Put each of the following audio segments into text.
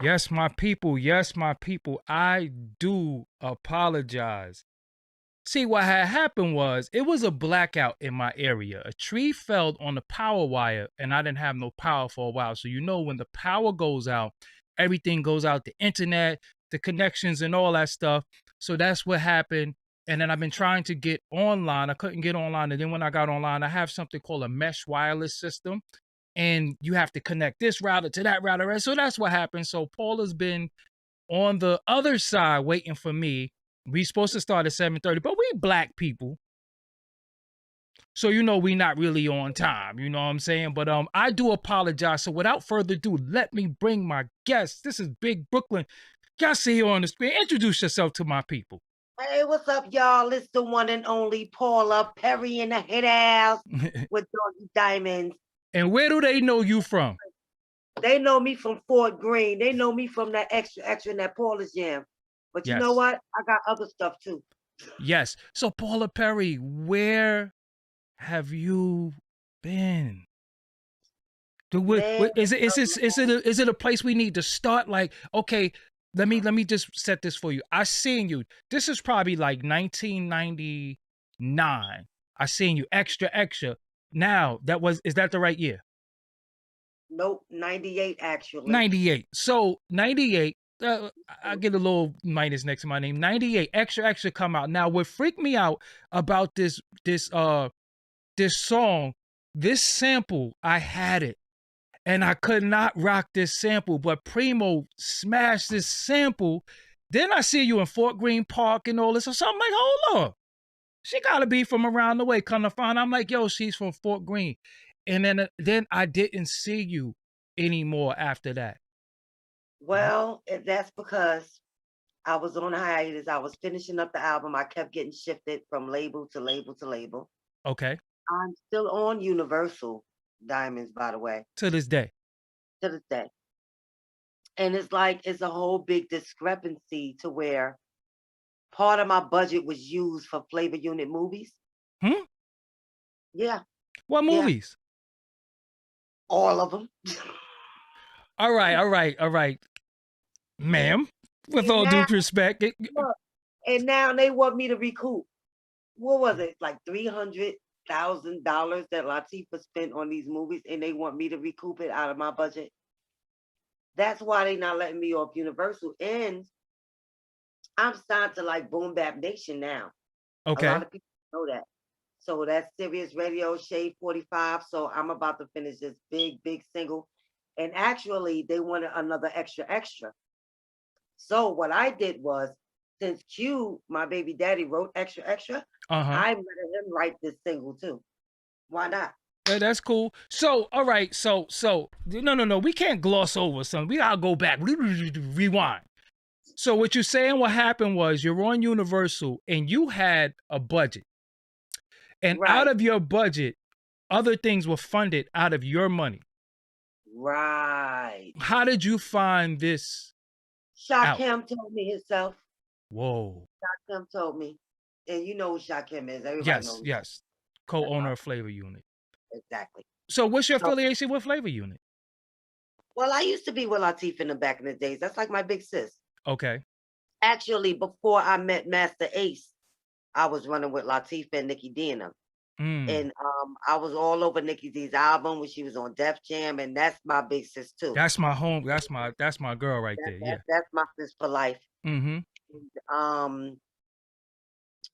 Yes, my people. Yes, my people. I do apologize. See, what had happened was it was a blackout in my area. A tree fell on the power wire, and I didn't have no power for a while. So, when the power goes out, everything goes out, the internet, the connections, and all that stuff. So, that's what happened. And then I've been trying to get online. I couldn't get online. And then when I got online, I have something called a mesh wireless system. And you have to connect this router to that router. Right? So, that's what happened. So, Paula's been on the other side waiting for me. We supposed to start at 7:30, but we black people. So we not really on time, you know what I'm saying? But I do apologize. So without further ado, let me bring my guest. This is Big Brooklyn. Y'all see you on the screen. Introduce yourself to my people. Hey, what's up, y'all? It's the one and only Paula Perry in the hit house with Doggie Diamonds. And where do they know you from? They know me from Fort Greene. They know me from that extra in that Paula's Jam. But you know Yes. what? I got other stuff too. Yes. So Paula Perry, where have you been? Man, Is it a place we need to start? Like, okay, let me just set this for you. I seen you. This is probably like 1999. I seen you extra. Now is that the right year? nope, 98 actually. 98. So 98. I get a little minus next to my name. 98. Extra come out. Now what freaked me out about this song, this sample, I had it. And I could not rock this sample, but Primo smashed this sample. Then I see you in Fort Greene Park and all this. So I'm like, hold on. She got to be from around the way. Come to find out, I'm like, yo, she's from Fort Greene. And then I didn't see you anymore after that. Well, that's because I was on hiatus. I was finishing up the album. I kept getting shifted from label to label to label. Okay. I'm still on Universal Diamonds, by the way, To this day. to this day. And it's like it's a whole big discrepancy to where part of my budget was used for Flavor Unit movies. Hmm? Yeah, What yeah, movies? all of them. All right. Ma'am, with And all now, due respect. look, and now they want me to recoup. What was it, like $300,000 that Latifah spent on these movies, and they want me to recoup it out of my budget? That's why they not letting me off Universal. And I'm signed to like Boom Bap Nation now. A lot Okay. of people know that. So that's Sirius Radio Shade 45. So I'm about to finish this big single. And actually, they wanted another extra. So what I did was, since Q, my baby daddy, wrote extra, Uh-huh. I let him write this single too. Why not? That's cool. So, all right. So, no. We can't gloss over something. We gotta go back. Rewind. So, what you're saying? What happened was you're on Universal and you had a budget, and out Right, of your budget, other things were funded out of your money. right. How did you find this out? Shakim told me himself. Whoa. Shakim told me. And you know who Shakim is. Everybody Yes, knows. yes. That's my Co-owner of Flavor Unit. exactly. So, what's your So, affiliation with Flavor Unit? well, I used to be with Latifah in the back in the days. That's like my big sis. Okay. Actually, before I met Master Ace, I was running with Latifah and Nikki D and them. Mm. And I was all over Nikki D's album when she was on Def Jam, and that's my big sis too. That's my home. That's my girl right there. Yeah. That's my sis for life. Mm-hmm. Um,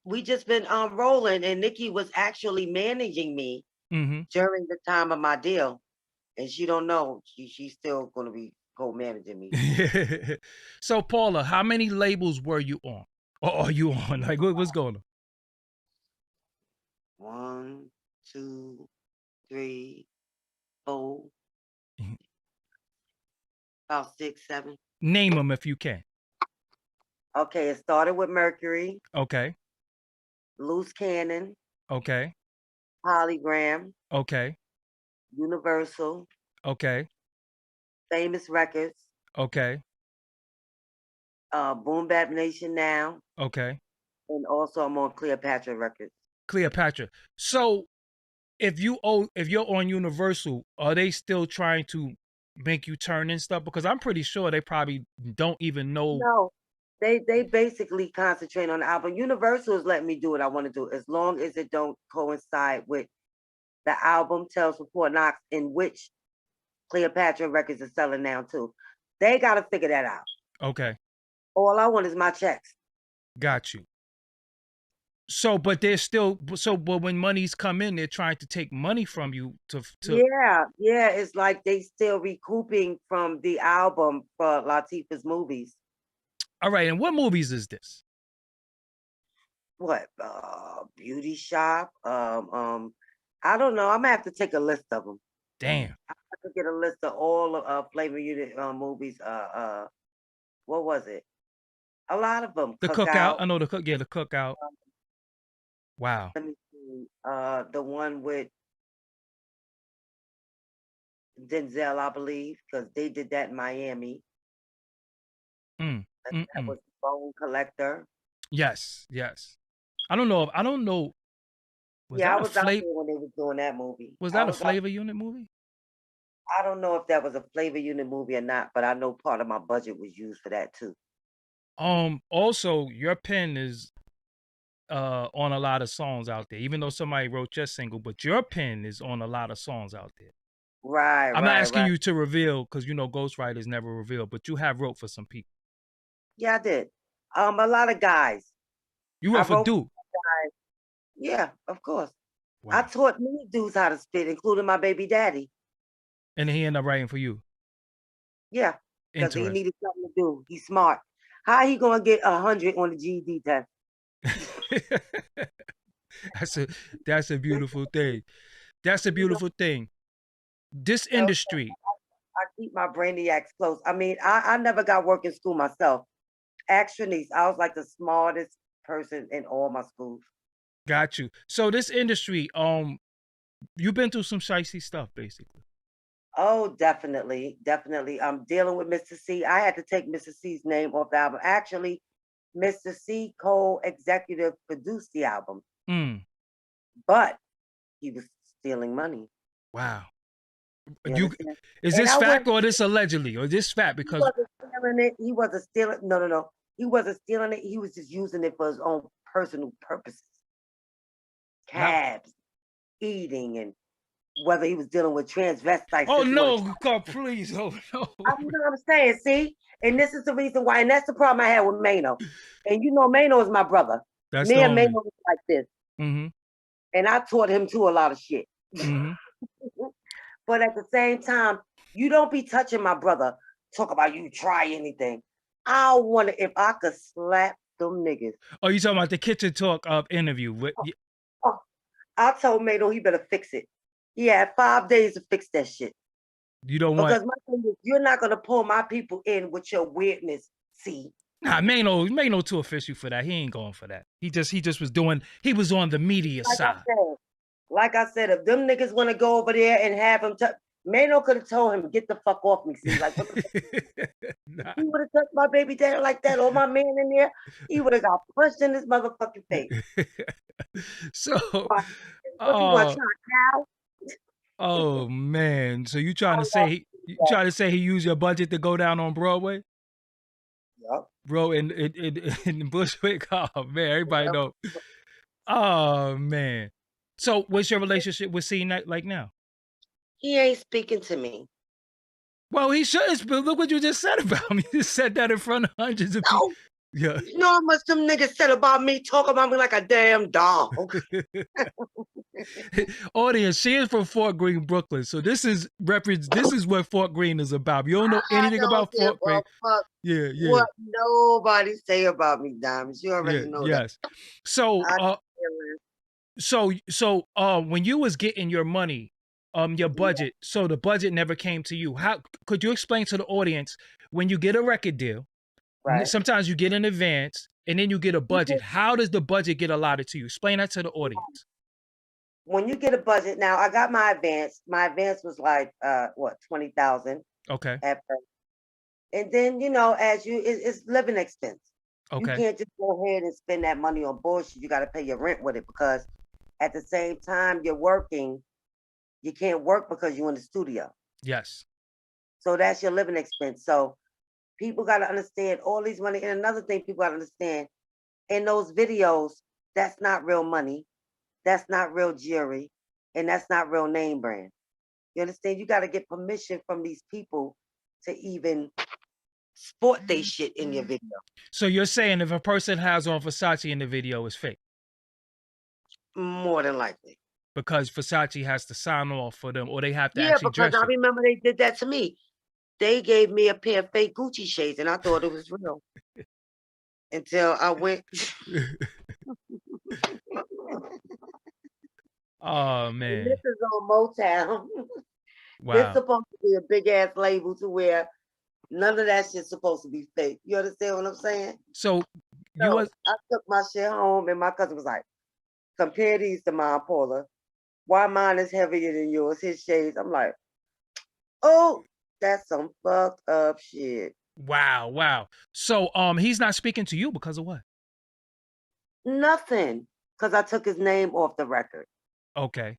we just been rolling, and Nikki was actually managing me Mm-hmm. during the time of my deal, and she don't know she's still going to be co-managing me. So Paula, how many labels were you on? Or are you on? Like what's going on? One, two, three, four, about 6, 7. Name them if you can. Okay, it started with Mercury, Okay. Loose Cannon, Okay. Polygram, Okay. Universal, Okay. Famous Records, Okay. Boom Bap Nation now, Okay. and also I'm on Cleopatra Records. Cleopatra. So if you're on Universal, are they still trying to make you turn in stuff? Because I'm pretty sure they probably don't even know. No, they basically concentrate on the album. Universal is letting me do what I want to do as long as it don't coincide with the album Tales from Fort Knox, in which Cleopatra Records is selling now too. They got to figure that out. Okay, All I want is my checks. got you. So, but they're still but when money's come in, they're trying to take money from you to. Yeah. It's like they still recouping from the album for Latifah's movies. All right, and what movies is this? What? Beauty Shop. I don't know. I'm gonna have to take a list of them. Damn. I have to get a list of all of Flavor Unit movies. What was it? A lot of them. The Cookout. I know the cook. Yeah, the Cookout. Wow. Let me see. The one with Denzel, I believe, because they did that in Miami. That was Bone Collector. Yes. I don't know. Was I that was out there when they was doing that movie. Was that a Flavor Unit movie? I don't know if that was a Flavor Unit movie or not, but I know part of my budget was used for that too. Also, your pen is on a lot of songs out there, even though somebody wrote your single, but your pen is on a lot of songs out there. Right. I'm not asking you to reveal because ghostwriters never reveal, but you have wrote for some people. Yeah, I did. A lot of guys. You wrote for Duke. Yeah, of course. Wow. I taught many dudes how to spit, including my baby daddy. And he ended up writing for you. Yeah, because he needed something to do. He's smart. How he gonna get 100 on the GED test? That's a beautiful thing. That's a beautiful thing. This industry. I keep my brainiacs close. I mean, I never got work in school myself. Actually, I was like the smartest person in all my schools. Got you. So this industry, you've been through some shicey stuff, basically. Oh, definitely. I'm dealing with Mr. C. I had to take Mr. C's name off the album. Actually, Mr. C co-executive produced the album. But he was stealing money. Wow. Is this fact or this allegedly? Or this fact because he wasn't stealing it. He wasn't stealing. No. He wasn't stealing it. He was just using it for his own personal purposes. Cabs, eating, and whether he was dealing with transvestites. Oh no, God, please. Oh no. I know what I'm saying, see? And this is the reason why, and that's the problem I had with Mano. And Mano is my brother. That's me and Mano was like this. Mm-hmm. And I taught him too a lot of shit. Mm-hmm. But at the same time, you don't be touching my brother. Talk about you try anything. I wonder if I could slap them niggas. Oh, you talking about the Kitchen Talk interview? I told Mano he better fix it. He had 5 days to fix that shit. You don't because my thing is, you're not gonna pull my people in with your weirdness. See? Nah, Mano too official for that. He ain't going for that. He just was doing. He was on the media side. Like I said, if them niggas want to go over there and have him touch, Mano could have told him, "Get the fuck off me." See, like what the fuck? Nah. He would have touched my baby daddy like that, or my man in there. He would have got punched in his motherfucking face. So, oh man! So you trying to say he used your budget to go down on Broadway? Yep. Bro, in Bushwick. Oh man, everybody know. Oh man. So what's your relationship with C like now? He ain't speaking to me. Well, he should. But look what you just said about me. You just said that in front of hundreds of people. Yeah. You know how much them niggas said about me, talk about me like a damn dog. Audience, she is from Fort Greene, Brooklyn. So this is what Fort Greene is about. You don't know anything about Fort Greene. Yeah. What nobody say about me, Diamonds. You already know that. So when you was getting your money, your budget, so the budget never came to you. How could you explain to the audience when you get a record deal? Right. Sometimes you get an advance and then you get a budget. How does the budget get allotted to you? Explain that to the audience. When you get a budget, now I got my advance. My advance was like $20,000. Okay. At first. And then it's living expense. Okay. You can't just go ahead and spend that money on bullshit. You got to pay your rent with it because at the same time you're working, you can't work because you're in the studio. Yes. So that's your living expense. So people got to understand all these money. And another thing people got to understand, in those videos, that's not real money. That's not real jewelry. And that's not real name brand. You understand? You got to get permission from these people to even sport they shit in your video. So you're saying if a person has on Versace in the video, it's fake? More than likely. Because Versace has to sign off for them, or they have to Yeah, actually because dress I you. remember they did that to me. They gave me a pair of fake Gucci shades, and I thought it was real. Until I went. Oh And man! this is on Motown. This Wow. supposed to be a big ass label to where none of that shit's supposed to be fake. You understand what I'm saying? So you So was I took my shit home, and my cousin was like, "Compare these to mine, Paula. Why mine is heavier than yours? His shades." I'm like, "Oh, that's some fucked up shit." wow. So he's not speaking to you because of what? Nothing, because I took his name off the record. Okay.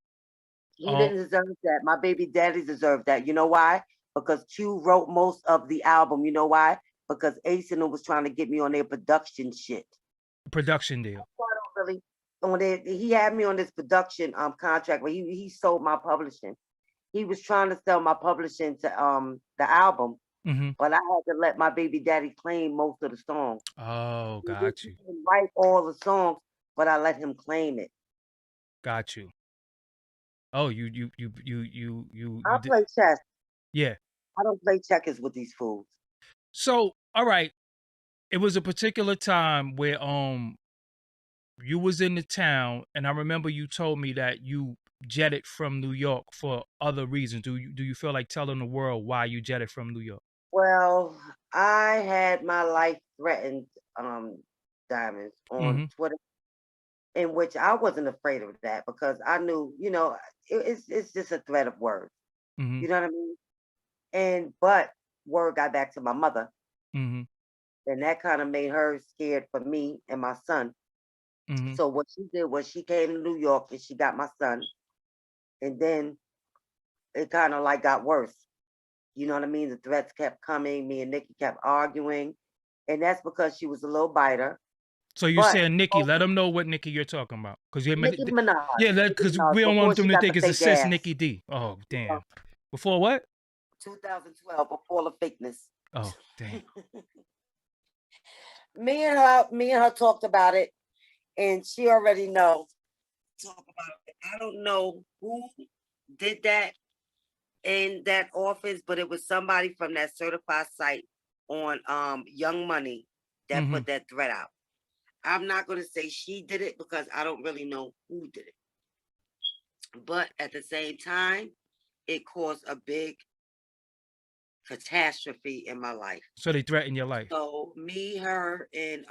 He didn't deserve that. My baby daddy deserved that. You know why? Because Q wrote most of the album. You know why? Because Ace and them was trying to get me on their production shit. Production deal. Really, he had me on this production contract where he sold my publishing. He was trying to sell my publishing to the album, but I had to let my baby daddy claim most of the songs. Oh, got you. He didn't write all the songs, but I let him claim it. Got you. Oh, you I did. play chess. Yeah. I don't play checkers with these fools. So, all right. It was a particular time where you was in the town, and I remember you told me that you jetted from New York for other reasons. Do you feel like telling the world why you jetted from New York? Well, I had my life threatened, Diamonds, on Twitter, in which I wasn't afraid of that because I knew, it's just a threat of words. You know what I mean? But word got back to my mother, and that kind of made her scared for me and my son. So what she did was she came to New York and she got my son, and then it kind of like got worse. You know what I mean? The threats kept coming. Me and Nikki kept arguing, and that's because she was a little biter. So you're But saying Nikki? Let them know what Nikki you're talking about, because Nicki Minaj, because we don't before want them she to got think the it's a fake sis ass. Nikki D. Oh damn! Before what? 2012, before the fakeness. Oh damn! me and her talked about it, and she already know. Talk about it. I don't know who did that in that office, but it was somebody from that certified site on Young Money that put that threat out. I'm not going to say she did it because I don't really know who did it. But at the same time, it caused a big catastrophe in my life. So they threatened your life. So me, her, and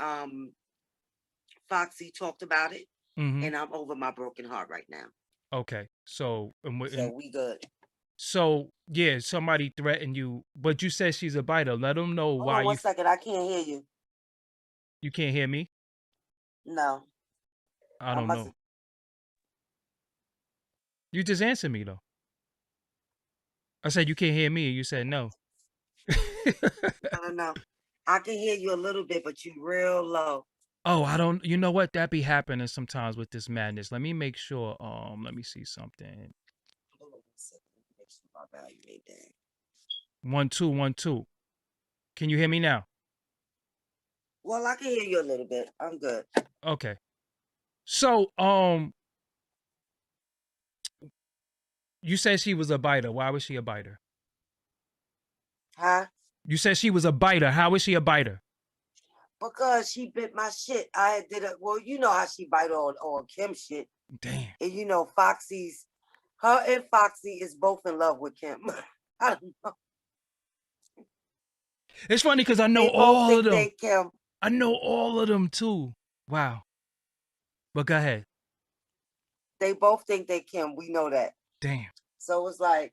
Foxy talked about it, and I'm over my broken heart right now. Okay, so we good. So yeah, somebody threatened you, but you said she's a biter. Let them know why Hold on 1 second. I can't hear you. You can't hear me? No. I don't know. You just answered me though. I said you can't hear me, and you said no. I don't know. I can hear you a little bit, but you real low. Oh, I don't. You know what? That be happening sometimes with this madness. Let me make sure. Let me see something. 1 2 1 2. Can you hear me now? Well, I can hear you a little bit. I'm good. Okay. So, you said she was a biter. Why was she a biter? Huh? You said she was a biter. How is she a biter? Because she bit my shit. I did it. Well, you know how she bite on Kim shit. Damn. And Foxy's, her and Foxy is both in love with Kim. I don't know. It's funny because I know all of them. Kim. I know all of them too. Wow. But go ahead. They both think they Kim. We know that. Damn. So it's like,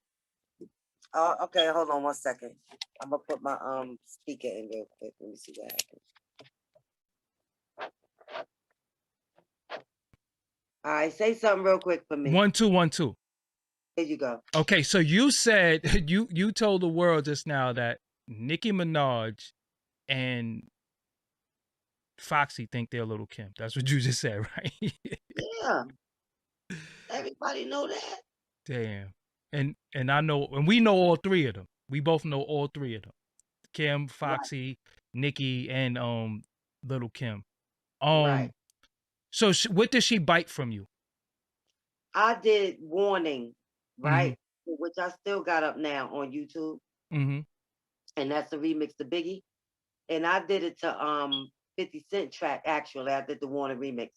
okay, hold on 1 second. I'm gonna put my speaker in real quick. Let me see what happens. All right, say something real quick for me. 1 2 1 2. There you go. Okay, so you said you told the world just now that Nicki Minaj and Foxy think they're Little Kim. That's what you just said, right? Yeah, everybody know that. Damn. And I know, and we know all three of them. We both know all three of them. Kim, Right, Foxy, Nicki, and Little Kim. right. So what did she bite from you? I did Warning, Mm-hmm. right? Which I still got up now on YouTube, Mm-hmm. and that's the remix to Biggie. And I did it to 50 Cent track. Actually, I did the Warning remix.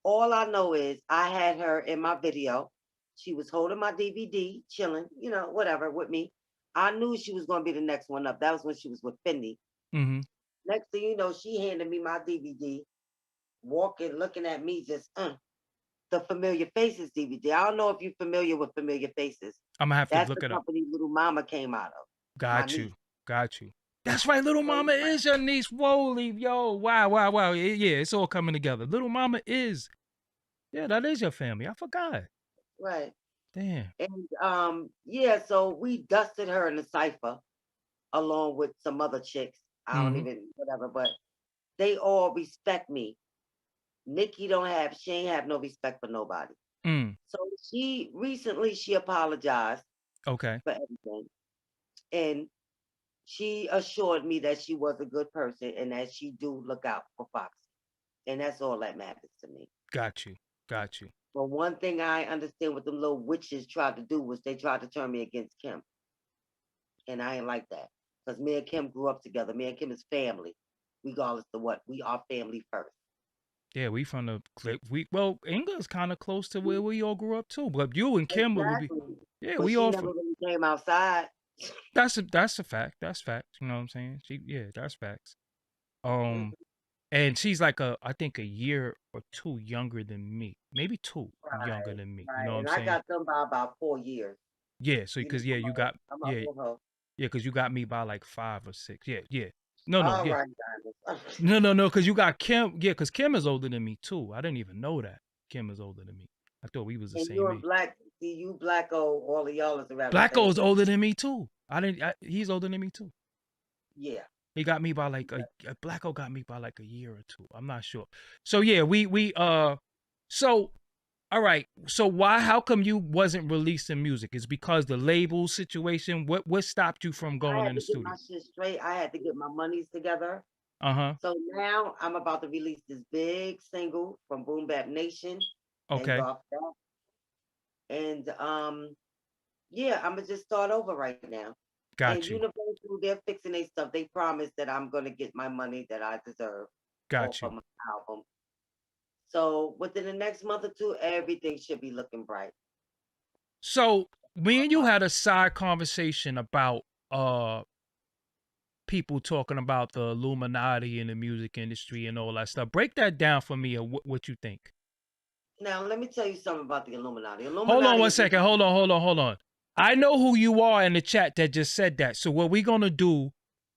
All I know is I had her in my video. She was holding my DVD, chilling, whatever, with me. I knew she was gonna be the next one up. That was when she was with Fendi. Mm-hmm. Next thing you know, she handed me my DVD, walking, looking at me, just the Familiar Faces DVD. I don't know if you're familiar with Familiar Faces. I'm gonna have to That's look the it up. company Little Mama came out of. My Got niece. you. Got you. That's right, Little Mama is your niece. Whoa, yo, wow. Yeah, it's all coming together. Little Mama is. Yeah, that is your family. I forgot. Right. Damn. And yeah, so we dusted her in the cipher along with some other chicks. I don't Mm-hmm. even whatever, but they all respect me. She ain't have no respect for nobody. Mm. So she apologized Okay. for everything. And she assured me that she was a good person and that she do look out for Foxy. And that's all that matters to me. Got you. Got you. But one thing I understand what them little witches tried to do was they tried to turn me against Kim. And I ain't like that. Because me and Kim grew up together. Me and Kim is family. Regardless of what. We are family first. Yeah, we from the clip. England's kind of close to where we all grew up too. But you and Kim would be. Exactly. Yeah, But we she all never from. really came outside. That's a fact. That's fact. You know what I'm saying? That's facts. Mhm. And she's like I think a year or two younger than me, maybe two younger Right, than me. You know right. what I'm And I saying? got them by about 4 years. Yeah. So You know, because yeah, you got I'm up yeah with her. yeah because you got me by like 5 or 6. Yeah. No, All yeah. right, Diamonds. No, because you got Kim. Yeah, because Kim is older than me too. I didn't even know that Kim is older than me. I thought we was the And same you're age. black. See, you Blacko, all of y'all is around the Blacko same is time. older than me too. He's older than me too. Yeah. He got me by like Blacko got me by like a year or two. I'm not sure. So yeah, so all right. So how come you wasn't releasing music? Is because the label situation? What stopped you from I going had in the to get studio? my shit straight. I had to get my monies together. Uh-huh. So now I'm about to release this big single from Boom Bap Nation. Thank Okay. God for that. And yeah, I'm gonna just start over right now. And Got you. Universal, they're fixing their stuff. They promised that I'm gonna get my money that I deserve off Got of you. my album. So within the next month or two, everything should be looking bright. So me and you had a side conversation about people talking about the Illuminati in the music industry and all that stuff. Break that down for me or what you think. Now let me tell you something about the Illuminati. Hold on Illuminati one is second. Hold on. I know who you are in the chat that just said that. So what we're gonna do,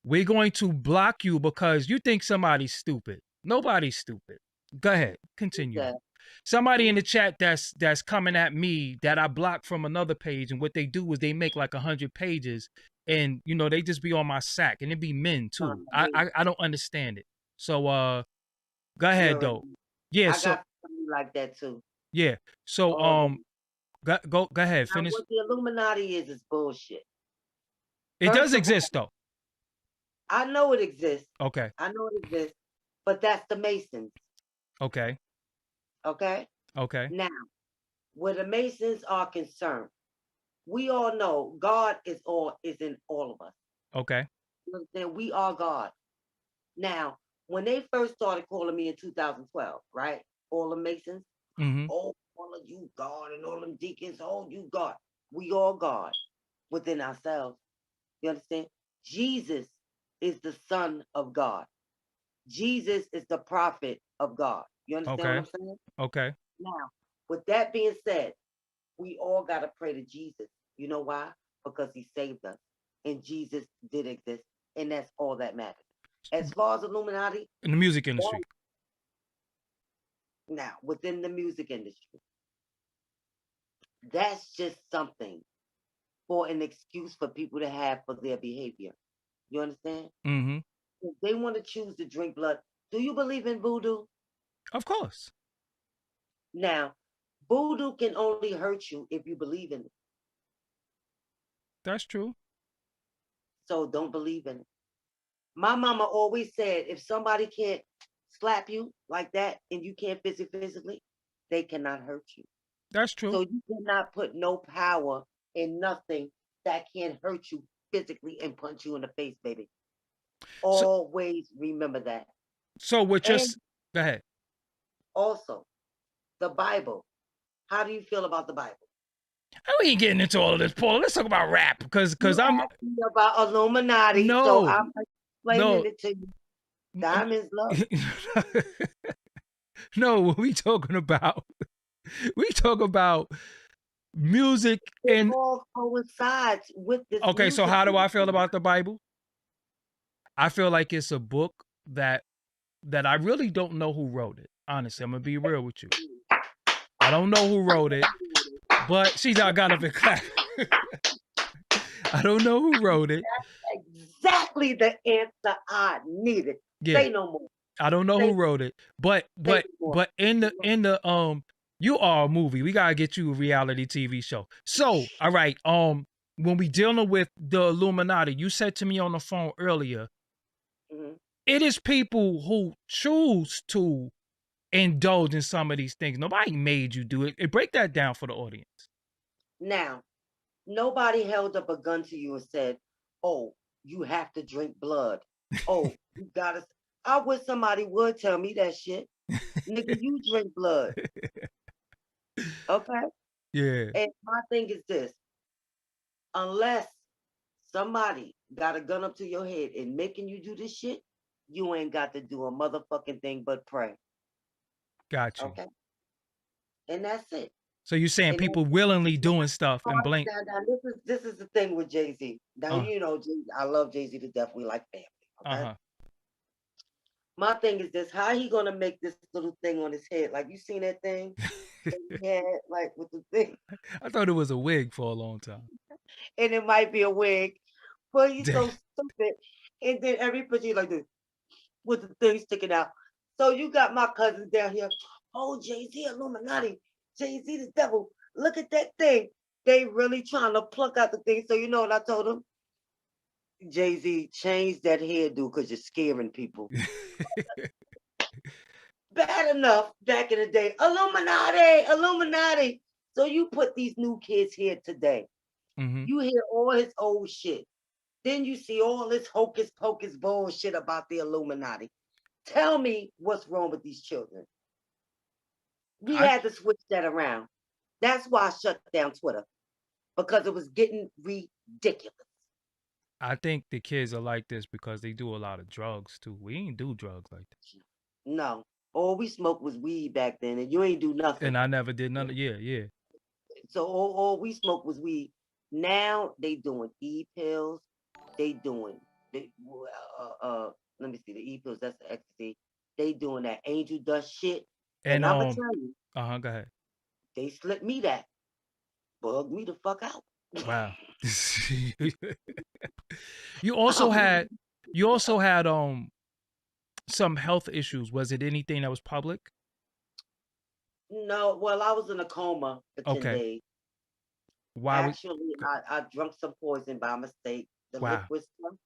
we're going to block you because you think somebody's stupid. Nobody's stupid. Go ahead. Continue that. though. Somebody in the chat that's coming at me that I blocked from another page, and what they do is they make like 100 pages, and they just be on my sack, and it be men too. I don't understand it. So go ahead You're, though. Yeah. I So got something like that too. yeah. So All day. go ahead. Now Finish. what the Illuminati is bullshit. It does First of all, exist though. I know it exists. Okay. I know it exists, but that's the Masons. Okay. Okay. Okay. Now, where the Masons are concerned, we all know God is in all of us. Okay. You understand? We are God. Now, when they first started calling me in 2012, right? All the Masons, Mm-hmm. oh, all of you God and all them deacons, oh, you God. We all God within ourselves. You understand? Jesus is the Son of God. Jesus is the prophet of God. You understand what Okay. I'm saying? Okay. Now, with that being said, we all got to pray to Jesus. You know why? Because he saved us. And Jesus did exist. And that's all that matters. As far as Illuminati, In the music industry. now within the music industry, That's just something for an excuse for people to have for their behavior. You understand? Mm-hmm. If they want to choose to drink blood, do you believe in voodoo? Of course. Now, voodoo can only hurt you if you believe in it. That's true. So don't believe in it. My mama always said if somebody can't slap you like that and you can't physically, they cannot hurt you. That's true. So you cannot put no power in nothing that can hurt you physically and punch you in the face, baby. So, Always remember that. so with And just go ahead. also, the Bible. How do you feel about the Bible? We ain't getting into all of this, Paula. Let's talk about rap, because You I'm asked me about Illuminati, so no, I'm explaining no, it to you. Diamonds love. no. What we talking about? We talk about music It and all coincides with this okay. So music how do I feel industry. about the Bible? I feel like it's a book that I really don't know who wrote it. Honestly, I'm gonna be real with you. I don't know who wrote it, but she's not got up and clap. I don't know who wrote it. Exactly the answer I needed. Yeah, Say no more. I don't know Say, who wrote it, but say but no more. but in the you are a movie. We gotta get you a reality TV show. So, all right, when we dealing with the Illuminati, you said to me on the phone earlier, Mhm. it is people who choose to indulge in some of these things. Nobody made you do it. Break that down for the audience. Now, nobody held up a gun to you and said, "Oh, you have to drink blood. Oh, you gotta." I wish somebody would tell me that shit. Nigga, you drink blood, okay? Yeah, And my thing is this: unless somebody got a gun up to your head and making you do this shit, you ain't got to do a motherfucking thing but pray, got you. okay? And that's it. So you're saying And people willingly doing stuff and blink. now, this is the thing with Jay-Z. Now Uh, you know I love Jay-Z to death. We like family. Okay. uh-huh. My thing is this: how he gonna make this little thing on his head? Like you seen that thing that he had, like with the thing, I thought it was a wig for a long time. and it might be a wig, but he's Damn. so stupid. And then every picture like this with the thing sticking out. So you got my cousins down here. Oh, Jay-Z Illuminati, Jay-Z the devil. Look at that thing. They really trying to pluck out the thing. So you know what I told them? Jay-Z, change that hairdo because you're scaring people. Bad enough back in the day. Illuminati, Illuminati. So you put these new kids here today. Mm-hmm. You hear all his old shit. Then you see all this hocus pocus bullshit about the Illuminati. Tell me what's wrong with these children. We I had to switch that around. That's why I shut down Twitter because it was getting ridiculous. I think the kids are like this because they do a lot of drugs too. We ain't do drugs like that. No, all we smoked was weed back then, and you ain't do nothing. And I never did none of yeah. So all we smoked was weed. Now they doing e-pills. They doing they, let me see the e-pills. That's the ecstasy. They doing that angel dust shit. And And I'm gonna tell you, go ahead. they slipped me that. Bugged me the fuck out. Wow. you also had you also had some health issues. Was it anything that was public? No, well, I was in a coma for 10 Okay. days. Why would Actually, I drunk some poison by mistake. The wow. liquid stuff. I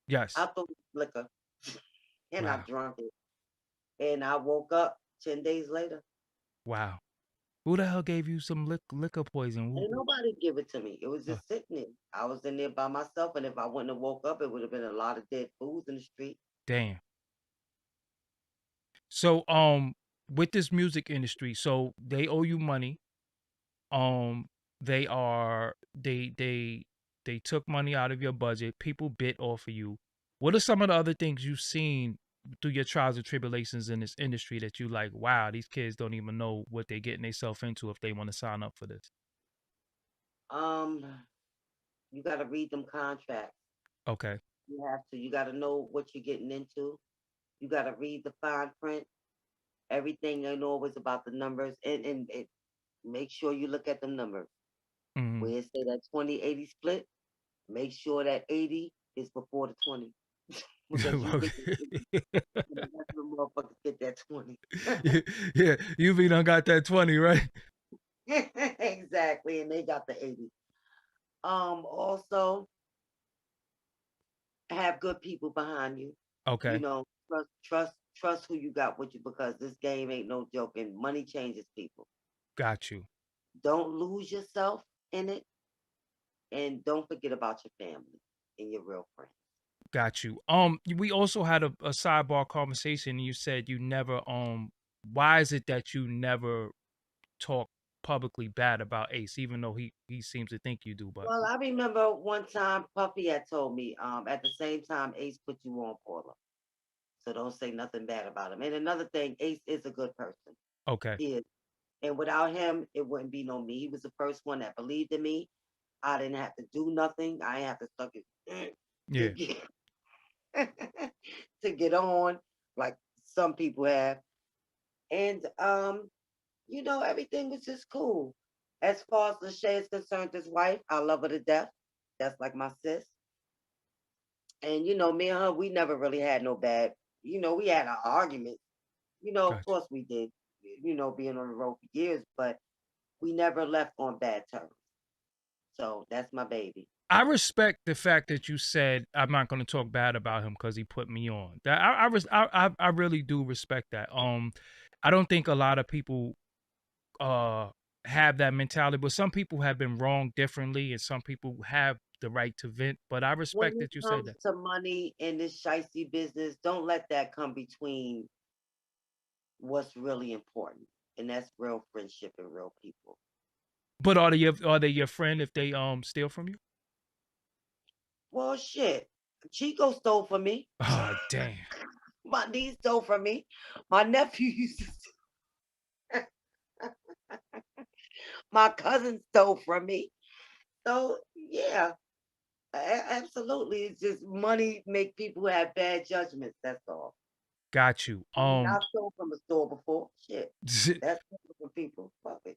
Yes. thought it was liquor. And I Wow. drunk it. And I woke up 10 days later. Wow. Who the hell gave you some liquor poison? Ain't nobody give it to me. It was Uh, just sitting there. I was in there by myself, and if I wouldn't have woke up, it would have been a lot of dead fools in the street. damn. So with this music industry, so they owe you money. Um they are they took money out of your budget. People bit off of you. What are some of the other things you've seen through your trials and tribulations in this industry that you like, wow, these kids don't even know what they're getting themselves into if they want to sign up for this? Um, you got to read them contracts. Okay. You have to. You got to know what you're getting into. You got to read the fine print. Everything ain't always about the numbers, and make sure you look at the numbers. Mhm. Where it say that 20-80 split, make sure that 80 is before the 20. Because you get the 80, and the rest of the motherfuckers get that 20. Yeah, you be done got that 20, right? Exactly, and they got the 80. Also have good people behind you. You Okay, know, trust who you got with you, because this game ain't no joke, and money changes people. got you. Don't lose yourself in it, and don't forget about your family and your real friends. Got you. We also had a sidebar conversation. And you said you never. Why is it that you never talk publicly bad about Ace, even though he seems to think you do? But Well, I remember one time Puffy had told me, at the same time Ace put you on, Paula. So don't say nothing bad about him. And another thing, Ace is a good person. okay, He is. And without him, it wouldn't be no me. He was the first one that believed in me. I didn't have to do nothing. I didn't have to suck it to yeah, get to get on, like some people have. And everything was just cool. As far as Lachey is concerned, his wife, I love her to death. That's like my sis. And me and her, we never really had no bad. We had an argument. Of got you. course we did. Being on the road for years, but we never left on bad terms. So that's my baby. I respect the fact that you said I'm not going to talk bad about him because he put me on. That I really do respect that. I don't think a lot of people uh have that mentality, but some people have been wronged differently, and some people have the right to vent. But I When respect it that you said comes that. to money in this shicey business, don't let that come between what's really important, and that's real friendship and real people. But are they your friend if they steal from you? Well, shit, Chico stole from me. Oh damn. My niece stole from me. My nephew used to. My cousin stole from me. So yeah, absolutely. It's just money make people have bad judgments. That's all. Got you. I mean, I stole from a store before. Shit, that's for people. Fuck it.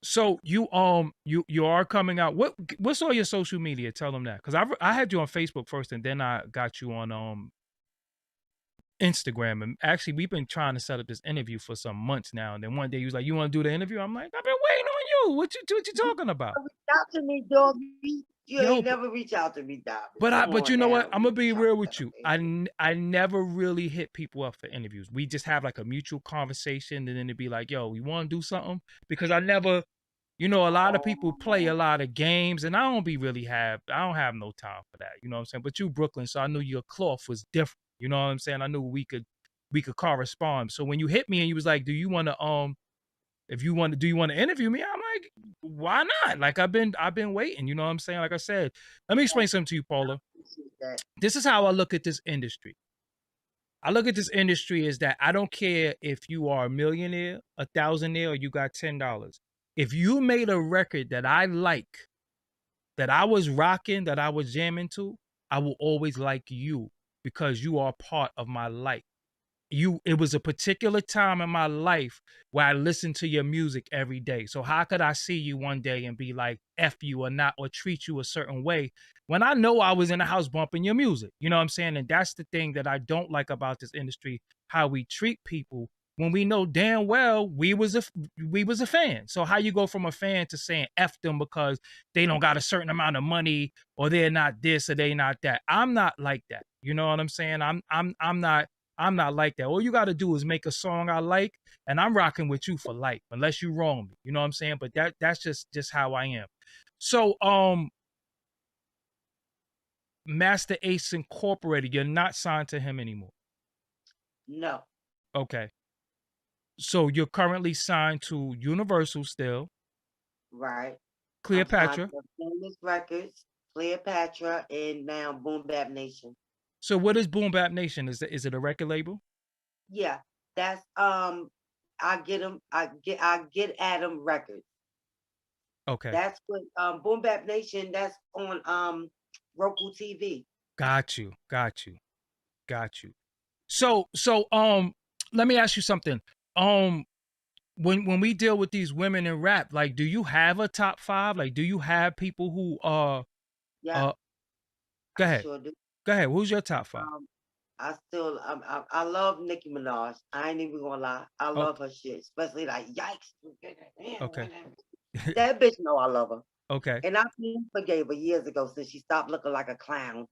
So you are coming out. What's all your social media? Tell them that, because I had you on Facebook first, and then I got you on Instagram. And actually, we've been trying to set up this interview for some months now. And then one day he was like, "You want to do the interview?" I'm like, "I've been waiting on you. What you You talking about?" never reach out to me, doggy. You Yo, ain't never reach out to me, Diamond. Come but you on know what? now. I'm We gonna be trying real to with set up you. an interview. I never really hit people up for interviews. We just have like a mutual conversation, and then it'd be like, "Yo, we want to do something," because I never. A lot of people play a Oh, lot of games, and I don't have no time for that. You know what I'm saying? But you Brooklyn, so I knew your cloth was different. You know what I'm saying? I knew we could correspond. So when you hit me and you was like, "Do you want to if you want to do you want to interview me?" I'm like, "Why not?" Like I've been waiting. You know what I'm saying? Like I said, let me explain something to you, Paula. appreciate that. This is how I look at this industry. I look at this industry is that I don't care if you are a millionaire, a thousandaire, or you got $10. If you made a record that I like, that I was rocking, that I was jamming to, I will always like you because you are part of my life. It was a particular time in my life where I listened to your music every day. So how could I see you one day and be like F you or not, or treat you a certain way when I know I was in the house bumping your music? You know what I'm saying? And that's the thing that I don't like about this industry, how we treat people when we know damn well we was a fan. So how you go from a fan to saying F them because they don't got a certain amount of money, or they're not this or they not that. I'm not like that. You know what I'm saying? I'm not like that. All you got to do is make a song I like, and I'm rocking with you for life, unless you wrong me. You know what I'm saying? But that's just how I am. So, Master Ace Incorporated, you're not signed to him anymore. No, Okay. So you're currently signed to Universal still, right. I'm signed Cleopatra. to Famous Records, Cleopatra, and now Boom Bap Nation. So what is Boom Bap Nation? Is it a record label? Yeah, that's I get them. I get Adam Records. Okay. That's what Boom Bap Nation. That's on Roku TV. Got you. Got you. Got you. So let me ask you something. Um when we deal with these women in rap, like, do you have a top 5? Like, do you have people who Yeah, uh go I ahead. sure do. Go ahead. Who's your top 5? Um, I love Nicki Minaj. I ain't even gonna lie. I Oh, love her shit, especially like yikes. okay. That bitch know I love her. Okay. And I forgave her years ago since she stopped looking like a clown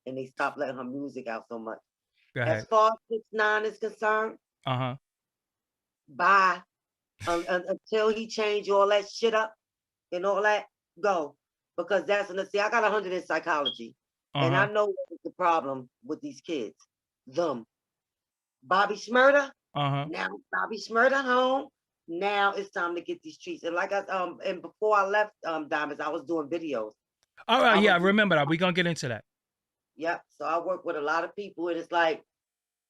and they stopped letting her music out so much. Go As ahead. far as 6ix9ine is concerned, Uh-huh. bye. Until he change all that shit up and all that, go. Because that's see, I got 100 in psychology. And I Uh-huh. know what is the problem with these kids. Them. Bobby Shmurda, Uh-huh. now Bobby Shmurda home. Now it's time to get these treats. And like and before I left Diamonds, I was doing videos. All right, I yeah, was I remember that. We're gonna get into that. Yep. So I work with a lot of people, and it's like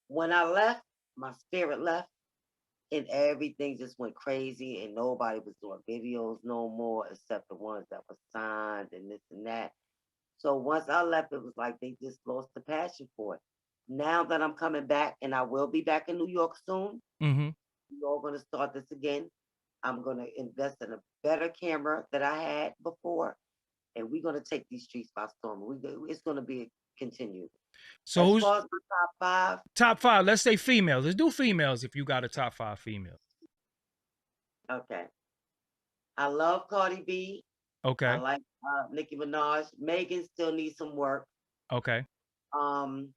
when I left, my spirit left, and everything just went crazy, and nobody was doing videos no more except the ones that were signed and this and that. So once I left, it was like they just lost the passion for it. Now that I'm coming back, and I will be back in New York soon, Mm-hmm. we're all going to start this again. I'm going to invest in a better camera that I had before, and we're going to take these streets by storm. It's going to be continued. So As who's far as my top five, top 5? Let's say females. Let's do females if you got a top 5 female. okay. I love Cardi B. I Okay. like Nicki Minaj. Megan still needs some work. Okay. Um,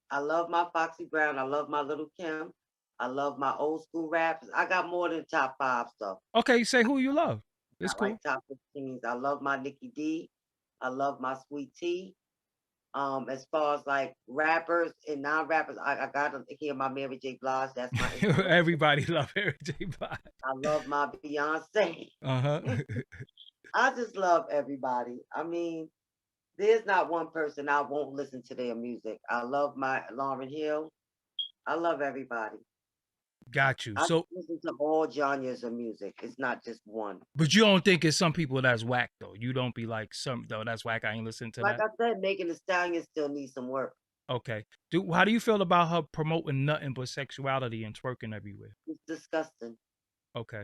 I love my Foxy Brown. I love my Little Kim. I love my old school raps. I got more than top five stuff. Okay, say who you love. It's I cool. like top 15s. I love my Nikki D. I love my Sweet Tea. As far as like rappers and non-rappers, I gotta hear my Mary J. Blige. That's my inspiration. Everybody love Mary J. Blige. I love my Beyonce. Uh-huh. I just love everybody. I mean, there's not one person I won't listen to their music. I love my Lauryn Hill. I love everybody. Got you. I So, listen to all genres of music. It's not just one. but you don't think it's some people that's whack though. You don't be like some though that's whack. I ain't listen to Like that. I said, Megan Thee Stallion still needs some work. Okay. How do you feel about her promoting nothing but sexuality and twerking everywhere? It's disgusting. Okay.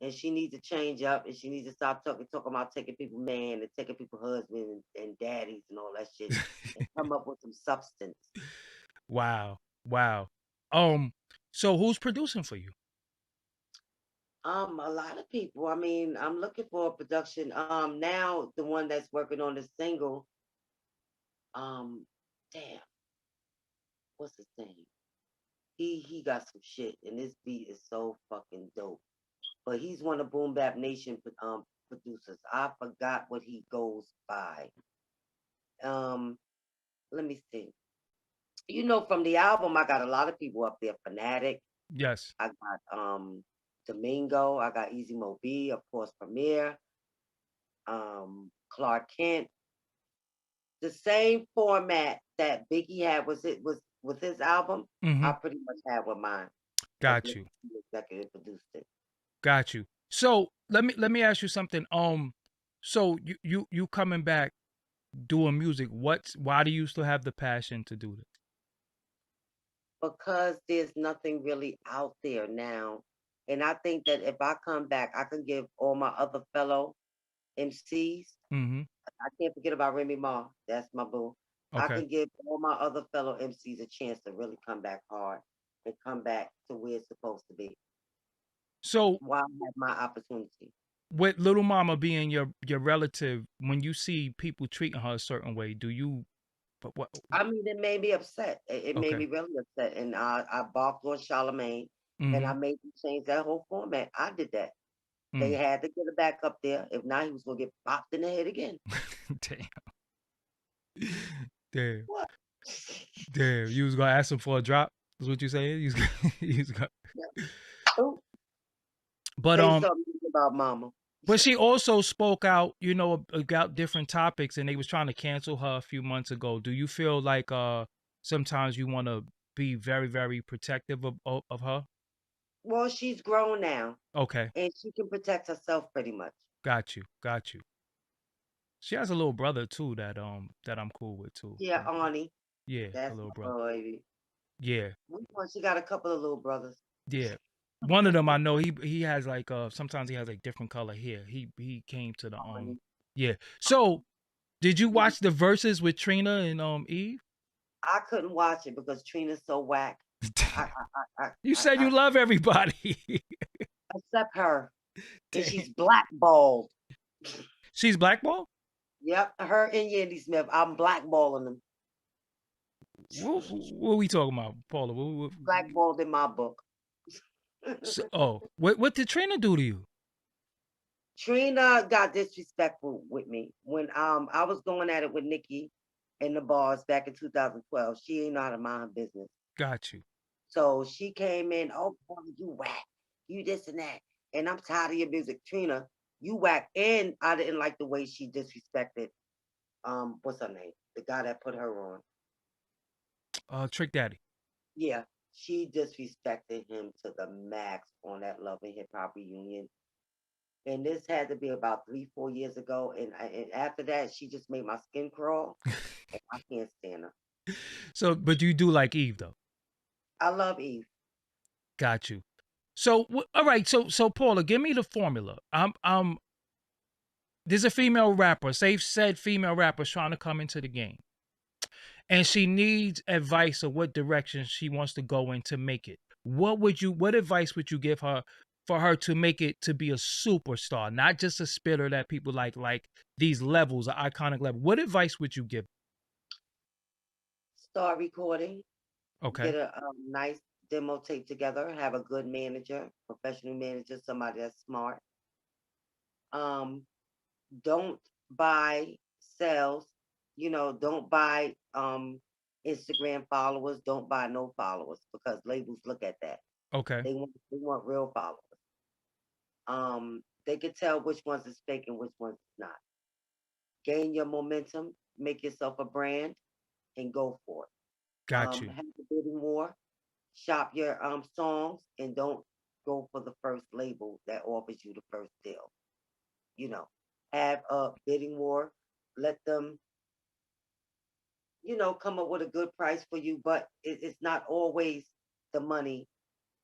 And she needs to change up and she needs to stop talking about taking people man and taking people husband and daddies and all that shit and come up with some substance. Wow. Wow. So who's producing for you? A lot of people. I mean, I'm looking for a production. Now the one that's working on the single, um, damn, what's his name? He got some shit, and this beat is so fucking dope. But he's one of Boom Bap Nation producers. I forgot what he goes by. Um, Let me see. You know, from the album, I got a lot of people up there. Fanatic. Yes. I got Domingo. I got Easy Mo B, of course, Premier. Clark Kent. The same format that Biggie had was with his album. Mm-hmm. I pretty much had with mine. Got you. Executive produced it. Got you. So let me ask you something. So you coming back doing music. Why do you still have the passion to do this? Because there's nothing really out there now. And I think that if I come back, I can give all my other fellow MCs. Mm-hmm. I can't forget about Remy Ma. That's my boo. I Okay. can give all my other fellow MCs a chance to really come back hard and come back to where it's supposed to be. So While I have my opportunity. with Little Mama being your relative, when you see people treating her a certain way, do you but what I mean, it made me upset. It made okay. me really upset. And I balked on Charlemagne and Mm-hmm. I made them change that whole format. I did that. They Mm. had to get it back up there. If not, he was gonna get popped in the head again. Damn. Damn. What? Damn. You was gonna ask him for a drop? Is what you saying? You was gonna... Oh, But say something about Mama. but she also spoke out, about different topics, and they was trying to cancel her a few months ago. Do you feel like sometimes you want to be very, very protective of her? Well, she's grown now, Okay, and she can protect herself pretty much. got you, got you. She has a little brother too that I'm cool with too. Yeah, Arnie, Yeah, a that's little my brother. baby. Yeah, She got a couple of little brothers. yeah. One of them I know he has like sometimes he has like different color hair. He came to the yeah. So did you watch the verses with Trina and Eve? I couldn't watch it because Trina's so whack. I, You said you love everybody. except her, and Damn. she's blackballed. She's blackball? Yep, her and Yandy Smith. I'm blackballing them. What are we talking about, Paula? Blackballed in my book. What did Trina do to you? Trina got disrespectful with me when I was going at it with Nikki in the bars back in 2012. She ain't know how to mind her business. Got you. So she came in, oh, you whack, you this and that. And I'm tired of your music. Trina, you whack. And I didn't like the way she disrespected, what's her name? The guy that put her on. Trick Daddy. Yeah, she disrespected him to the max on that Love and Hip Hop reunion. And this had to be about 3-4 years ago. And after that, she just made my skin crawl. And I can't stand her. So, but you do like Eve though. I love Eve. Got you. So, all right. So Paula, give me the formula. There's a female rapper, said female rapper, trying to come into the game, and she needs advice of what direction she wants to go in to make it. What advice would you give her for her to make it to be a superstar, not just a spitter that people like these levels, an iconic level? What advice would you give? Start recording. Okay. Get a nice demo tape together. Have a good manager, professional manager, somebody that's smart. Don't buy sales. Don't buy Instagram followers. Don't buy no followers because labels look at that. Okay. They want real followers. They can tell which ones is fake and which ones is not. Gain your momentum, make yourself a brand, and go for it. Got you. Have a bidding war, shop your songs, and don't go for the first label that offers you the first deal. Have a bidding war, let them, come up with a good price for you, but it's not always the money.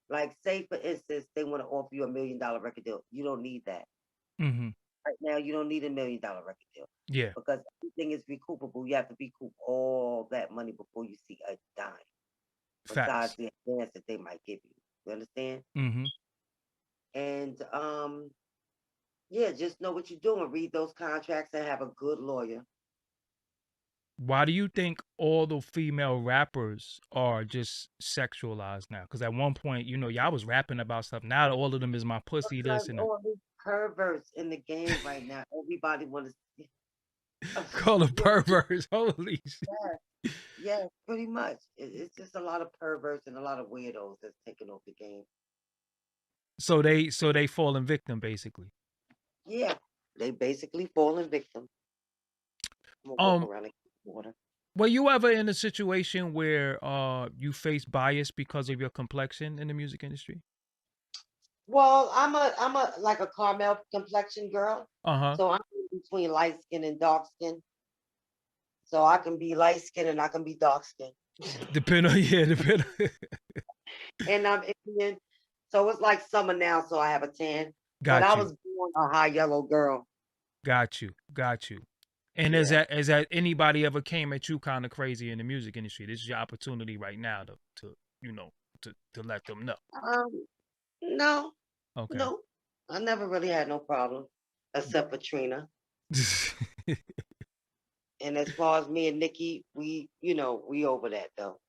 Like, say for instance, they want to offer you $1 million record deal. You don't need that. Mm-hmm. Right now, you don't need $1 million record deal. Yeah. Because everything is recoupable. You have to recoup all that money before you see a dime. Besides Facts. the advance that they might give you. You understand? Mm-hmm. And yeah, just know what you're doing. Read those contracts and have a good lawyer. Why do you think all the female rappers are just sexualized now? Because at one point, y'all was rapping about stuff. Now all of them is my pussy, Because this and that. all these perverts in the game right now. Everybody wants to Call them perverts. Holy shit. Yeah, pretty much. It's just a lot of perverts and a lot of weirdos that's taking over the game. So they falling victim, basically. Yeah, they basically falling victim. I'm gonna walk around and get water. Were you ever in a situation where you face bias because of your complexion in the music industry? Well, I'm a like a caramel complexion girl. So I'm in between light skin and dark skin. So I can be light skin and I can be dark skin. Depend on. And I'm Indian. So it's like summer now, so I have a tan. Got but I you. was born a high yellow girl. Got you. And is that anybody ever came at you kind of crazy in the music industry? This is your opportunity right now to let them know. No. Okay. No. I never really had no problem except for Trina. And as far as me and Nikki, we over that though.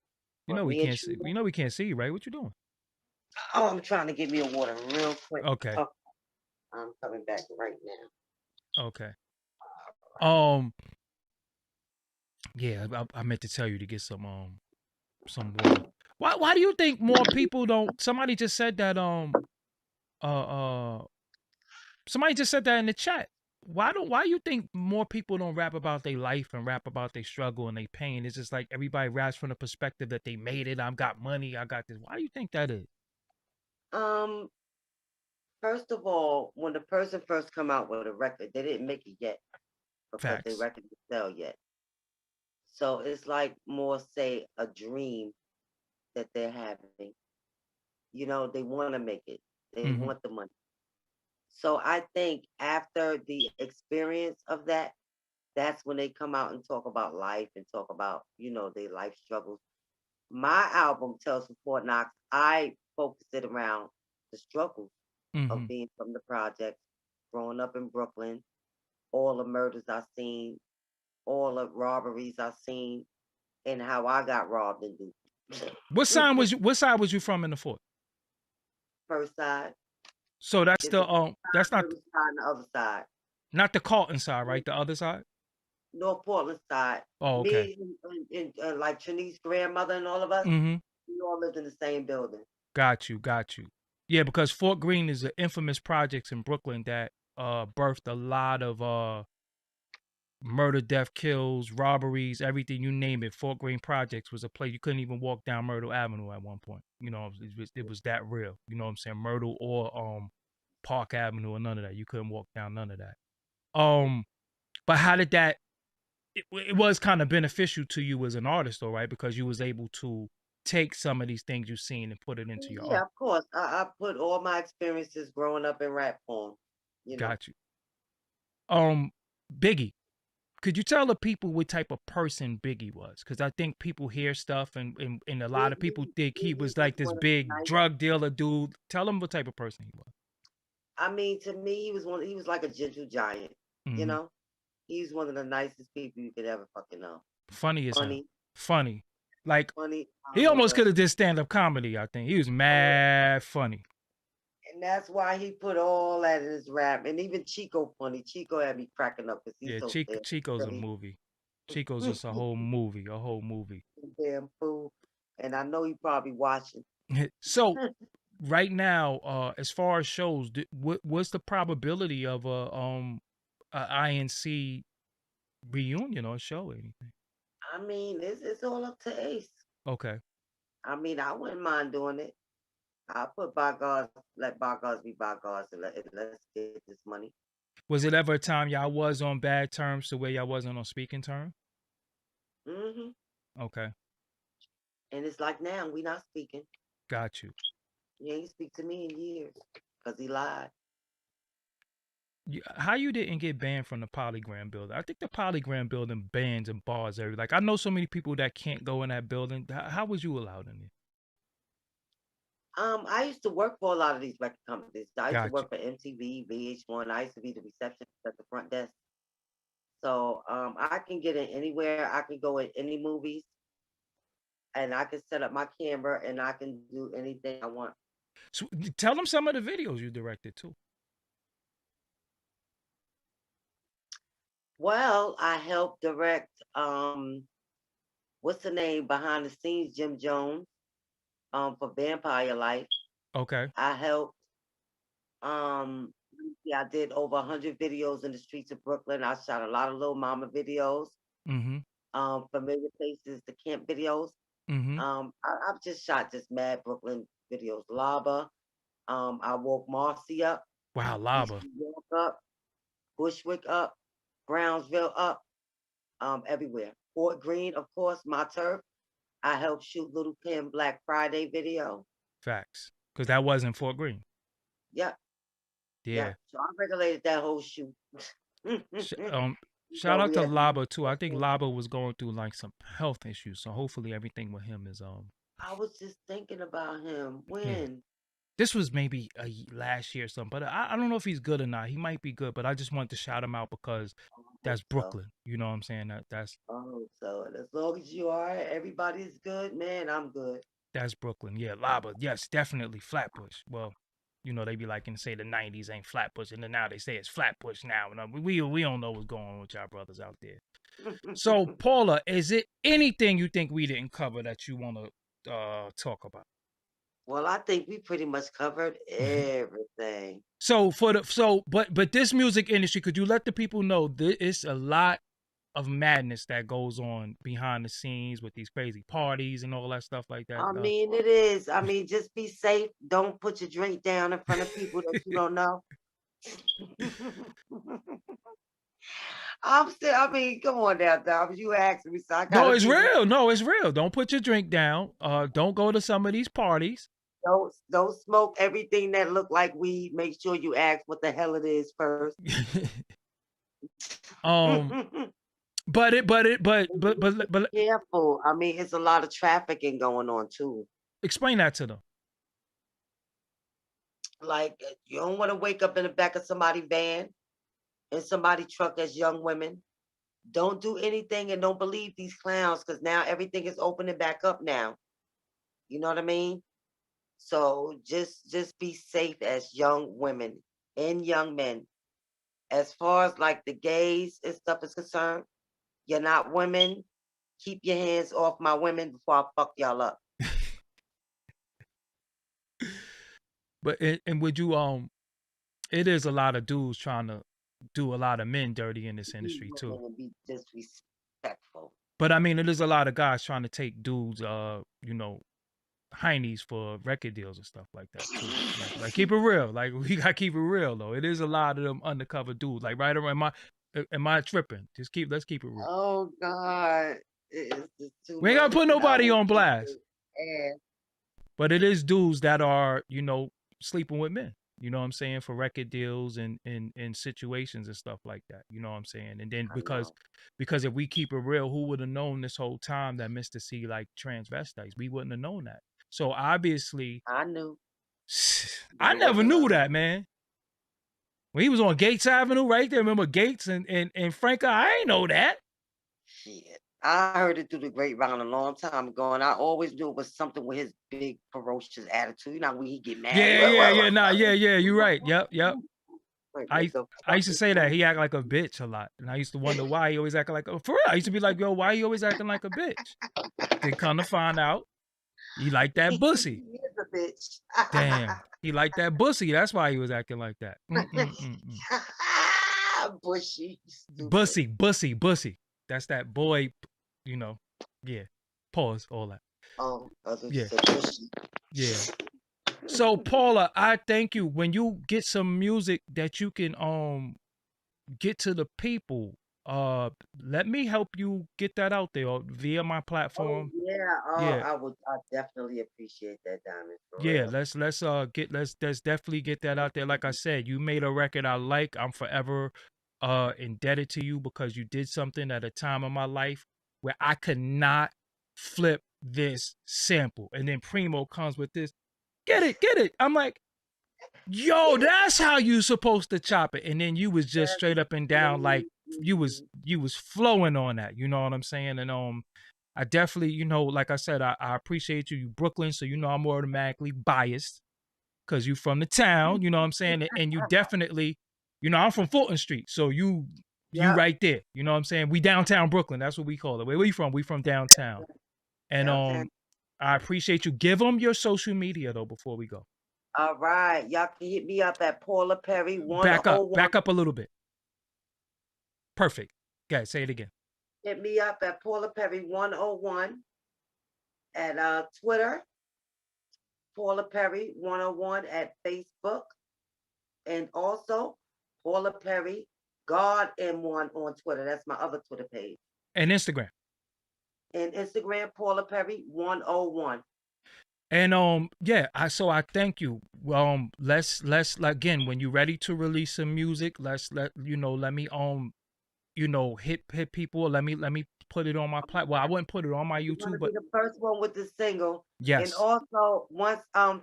We can't see. We can't see you, right? What you doing? Oh, I'm trying to get me a water real quick. Okay. Oh, I'm coming back right now. Okay. Yeah, I meant to tell you to get some water. Why do you think more people don't? Somebody just said that somebody just said that in the chat. Why you think more people don't rap about their life and rap about their struggle and their pain? It's just like everybody raps from the perspective that they made it. I've got money. I got this. Why do you think that is? First of all, when the person first come out with a record, they didn't make it yet because their record didn't sell yet. So it's like more say a dream that they're having. You know, they want to make it. They Mm-hmm. want the money. So I think after the experience of that, that's when they come out and talk about life and talk about, their life struggles. My album, Tales from Fort Knox, I focused it around the struggles Mm-hmm. of being from the projects, growing up in Brooklyn, all the murders I've seen, all the robberies I've seen, and how I got robbed and duped. What side was you from in the fort? First side, So that's it's a that's middle side and the other side. not the Carlton side, right? The other side? North Portland side. Oh, okay. Me and like Trini's grandmother and all of us, Mm-hmm. we all lived in the same building. Got you, got you. Yeah, because Fort Greene is an infamous projects in Brooklyn that birthed a lot of murder, death, kills, robberies, everything you name it. Fort Greene Projects was a place you couldn't even walk down Myrtle Avenue at one point. It was that real. You know what I'm saying? Myrtle or Park Avenue or none of that. You couldn't walk down none of that. But how did that? It was kind of beneficial to you as an artist, though, right? Because you was able to take some of these things you've seen and put it into your Yeah, art. of course. I put all my experiences growing up in rap form. You know. Got you. Biggie, could you tell the people what type of person Biggie was? Because I think people hear stuff and a lot of people think he Biggie was was like this one of the big nice. drug dealer dude. Tell them what type of person he was. I mean, to me, he was like a gentle giant. You Mm-hmm. know, he's one of the nicest people you could ever fucking know. Funny as hell. Funny, Funny. Like, funny. he almost could have did stand-up comedy, I think. He was mad funny. And that's why he put all that in his rap. And even Chico funny. Chico had me cracking up because he's Yeah, so damn Chico's a silly. movie. Chico's just a whole movie. Damn fool. And I know you probably watching. So right now, as far as shows, what's the probability of a INC reunion or show or anything? I mean, it's all up to Ace. Okay. I mean, I wouldn't mind doing it. I'll put bygones, let bygones be bygones, and let's get this money. Was it ever a time y'all was on bad terms to where y'all wasn't on speaking terms? Hmm Okay. And it's like now, we not speaking. Got you. He ain't speak to me in years because he lied. How you didn't get banned from the Polygram building? I think the Polygram building bans and bars every. Like I know so many people that can't go in that building. How was you allowed in there? I used to work for a lot of these record companies. I used to Got you. work for MTV, VH1. I used to be the receptionist at the front desk. So I can get in anywhere. I can go in any movies, and I can set up my camera, and I can do anything I want. So tell them some of the videos you directed too. Well, I helped direct. What's the name behind the scenes? Jim Jones. For Vampire Life. Okay. I helped. Yeah, I did over 100 videos in the streets of Brooklyn. I shot a lot of Little Mama videos. Mm-hmm. Familiar Faces, the camp videos. Mm-hmm. I've just shot just mad Brooklyn videos. Lava. I woke Marcy up. Wow, East lava. New York up. Bushwick up. Brownsville up. Everywhere. Fort Greene, of course, my turf. I helped shoot Little Kim Black Friday video. Facts. Because that wasn't Fort Greene. Yep. Yeah. Yeah. So I regulated that whole shoot. Shout out to Laba too. I think Laba was going through like some health issues, so hopefully everything with him is I was just thinking about him. When? Yeah. This was maybe last year or something, but I don't know if he's good or not. He might be good, but I just wanted to shout him out because that's Brooklyn. You know what I'm saying? That's. Oh, so as long as you are, everybody's good, man. I'm good. That's Brooklyn. Yeah, Laba. Yes, definitely Flatbush. Well, they be like and say the '90s ain't Flatbush, and then now they say it's Flatbush now. And we don't know what's going on with y'all brothers out there. So, Paula, is it anything you think we didn't cover that you want to talk about? Well, I think we pretty much covered everything. But this music industry, could you let the people know it's a lot of madness that goes on behind the scenes with these crazy parties and all that stuff like that? I mean, it is. I mean, just be safe. Don't put your drink down in front of people that you don't know. I mean, come on now, Dom. You asked me, so I got No, it's real. No, it's real. Don't put your drink down. Don't go to some of these parties. Don't smoke everything that look like weed. Make sure you ask what the hell it is first. um, but Careful. I mean, it's a lot of trafficking going on too. explain that to them. Like you don't want to wake up in the back of somebody's van and somebody truck as young women. Don't do anything and don't believe these clowns because now everything is opening back up now. You know what I mean? So just be safe as young women and young men. As far as like the gays and stuff is concerned, you're not women. Keep your hands off my women before I fuck y'all up. But and would you it is a lot of dudes trying to do a lot of men dirty in this industry too. Be disrespectful. But I mean, it is a lot of guys trying to take dudes, you know, heinies for record deals and stuff like that too. Like keep it real. Like we gotta keep it real though. It is a lot of them undercover dudes. Like right around am I tripping? Let's keep it real. Oh God. It's too We ain't gotta put nobody on blast. Yeah. But it is dudes that are, you know, sleeping with men. You know what I'm saying? For record deals and in situations and stuff like that. You know what I'm saying? And then because if we keep it real, who would have known this whole time that Mr. C like transvestites? We wouldn't have known that. So obviously I knew. I never knew that, man. When he was on Gates Avenue right there, remember Gates and Frank, I ain't know that. Shit. I heard it through the grapevine a long time ago, and I always knew it was something with his big ferocious attitude. You know when he get mad. Yeah. You're right. Yep. Like, I used to say that he act like a bitch a lot, and I used to wonder why he always acting like a. For real, I used to be like, yo, why he always acting like a bitch? Then come to find out, he like that bussy. He is a bitch. Damn, he like that bussy. That's why he was acting like that. Bushy. Bussy. That's that boy. You know, yeah. Pause. All that. Oh, yeah. Yeah. So Paula, I thank you. When you get some music that you can get to the people, let me help you get that out there via my platform. I definitely appreciate that, Diamond. Yeah, let's definitely get that out there. Like I said, you made a record I like. I'm forever indebted to you because you did something at a time of my life where I could not flip this sample. And then Primo comes with this. Get it. I'm like, yo, that's how you supposed to chop it. And then you was just straight up and down, like you was flowing on that. You know what I'm saying? And I definitely, you know, like I said, I appreciate you Brooklyn, so you know I'm automatically biased because you from the town. You know what I'm saying? And you definitely, you know, I'm from Fulton Street, so you right there. You know what I'm saying? We downtown Brooklyn. That's what we call it. Where we from? We from downtown. And I appreciate you. Give them your social media though before we go. All right, y'all can hit me up at Paula Perry 101. Back up a little bit. Perfect. Guys, say it again. Hit me up at Paula Perry 101 at Twitter, Paula Perry 101 at Facebook, and also Paula Perry God M1 on Twitter. That's my other Twitter page. And Instagram. And Instagram, Paula Perry 101. And I thank you. Let's again, when you're ready to release some music, let me hit people. Let me put it on my platform. Well, I wouldn't put it on my YouTube, but the first one with the single. Yes. And also once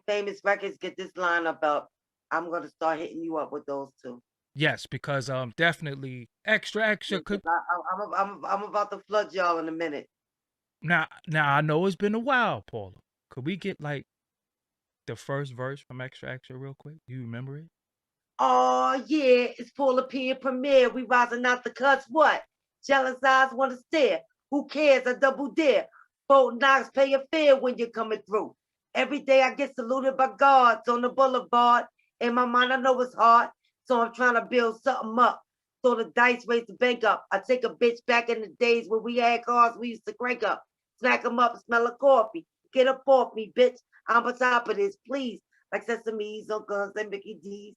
Famous Records get this lineup up, I'm gonna start hitting you up with those two. Yes, because definitely extra. I'm about to flood y'all in a minute. Now I know it's been a while, Paula. Could we get like the first verse from Extra real quick? Do you remember it? Oh yeah, it's Paula P and Premiere. We rising out the cuts. What? Jealous eyes want to stare. Who cares? A double dare. Fort Knox pay a fare when you're coming through. Every day I get saluted by guards on the boulevard. In my mind, I know it's hard, so I'm trying to build something up. Throw the dice, raise the bank up. I take a bitch back in the days when we had cars we used to crank up. Smack them up, smell of coffee. Get up off me, bitch. I'm on top of this, please. Like Sesame's on guns and Mickey D's.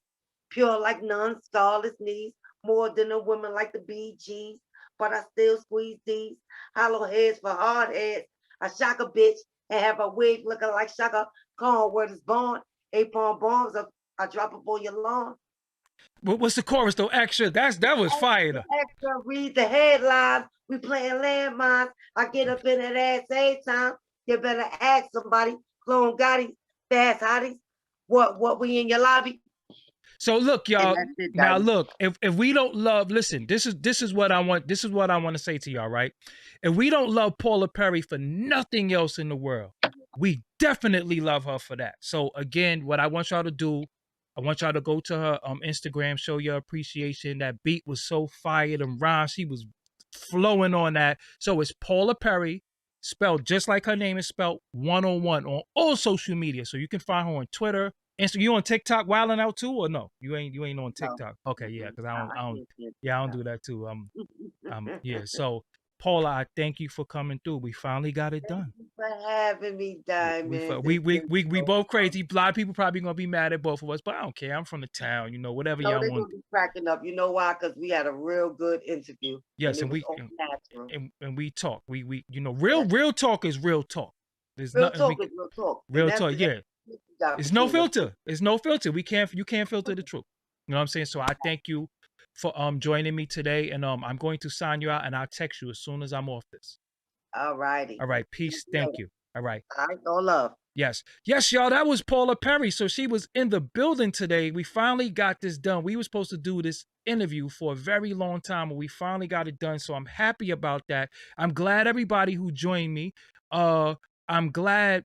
Pure like none, scarless knees. More than a woman like the BGs. But I still squeeze these. Hollow heads for hard heads. I shock a bitch and have a wig looking like Shaka. Call word is born. 8-pound bombs. I drop up on your lawn. What's the chorus though? Extra. That was fire. Though. Extra. Read the headlines. We playing landmines. I get up in that ass every time. You better ask somebody. Clone Gotti, fast hotties. What we in your lobby? So look, y'all. Now look, if we don't love, listen, this is what I want. This is what I want to say to y'all, right? If we don't love Paula Perry for nothing else in the world, we definitely love her for that. So again, what I want y'all to do, I want y'all to go to her Instagram, show your appreciation. That beat was so fired and rhyme. She was flowing on that. So it's Paula Perry, spelled just like her name is spelled, 101 on all social media. So you can find her on Twitter. And so you on TikTok wilding out too, or no? You ain't on TikTok. No. Okay, yeah, because I don't do that too. Yeah. So Paula, I thank you for coming through. We finally got it done. Thank you for having me, Diamond. We both crazy. A lot of people probably gonna be mad at both of us, but I don't care. I'm from the town, whatever y'all want. They're gonna be cracking up. You know why? Because we had a real good interview. Yes, and we talk. We real talk is real talk. There's real talk is real talk. Real talk, yeah. It's no filter. It's no filter. You can't filter the truth. You know what I'm saying? So I thank you for joining me today, and I'm going to sign you out, and I'll text you as soon as I'm off this. All righty. All right. Peace. Thank you. All right. All right. All love. Yes, y'all. That was Paula Perry. So she was in the building today. We finally got this done. We were supposed to do this interview for a very long time, but we finally got it done. So I'm happy about that. I'm glad everybody who joined me. I'm glad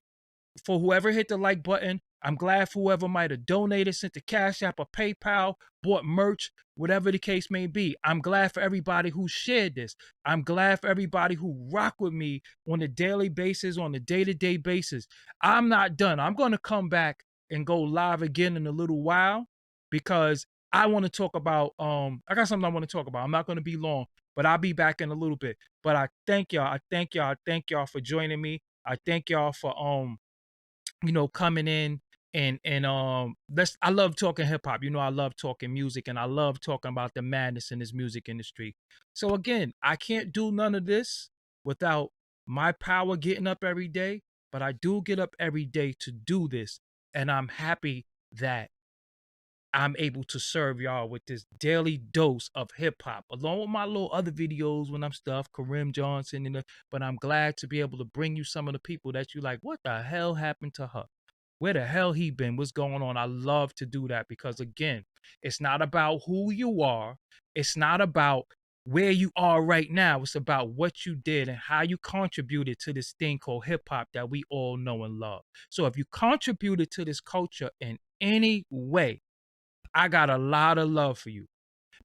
for whoever hit the like button. I'm glad for whoever might have donated, sent the Cash App or PayPal, bought merch, whatever the case may be. I'm glad for everybody who shared this. I'm glad for everybody who rock with me on a daily basis, on a day-to-day basis. I'm not done. I'm going to come back and go live again in a little while because I want to talk about, I got something I want to talk about. I'm not going to be long, but I'll be back in a little bit. But I thank y'all. I thank y'all for joining me. I thank y'all for, coming in. And I love talking hip hop. I love talking music, and I love talking about the madness in this music industry. So again, I can't do none of this without my power getting up every day, but I do get up every day to do this, and I'm happy that I'm able to serve y'all with this daily dose of hip hop, along with my little other videos when I'm stuff, Kareem Johnson, but I'm glad to be able to bring you some of the people that you like. What the hell happened to her? Where the hell he been? What's going on? I love to do that because again, it's not about who you are. It's not about where you are right now. It's about what you did and how you contributed to this thing called hip hop that we all know and love. So if you contributed to this culture in any way, I got a lot of love for you.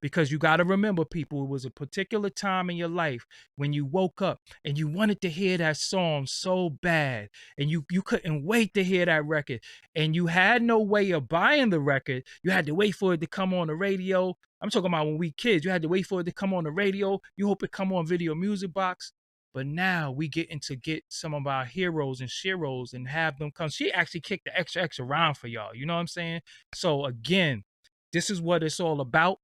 Because you got to remember, people, it was a particular time in your life when you woke up and you wanted to hear that song so bad, and you couldn't wait to hear that record, and you had no way of buying the record. You had to wait for it to come on the radio. I'm talking about when we kids. You had to wait for it to come on the radio. You hope it come on Video Music Box. But now we getting to get some of our heroes and sheroes and have them come. She actually kicked the extra round for y'all. You know what I'm saying? So again, this is what it's all about.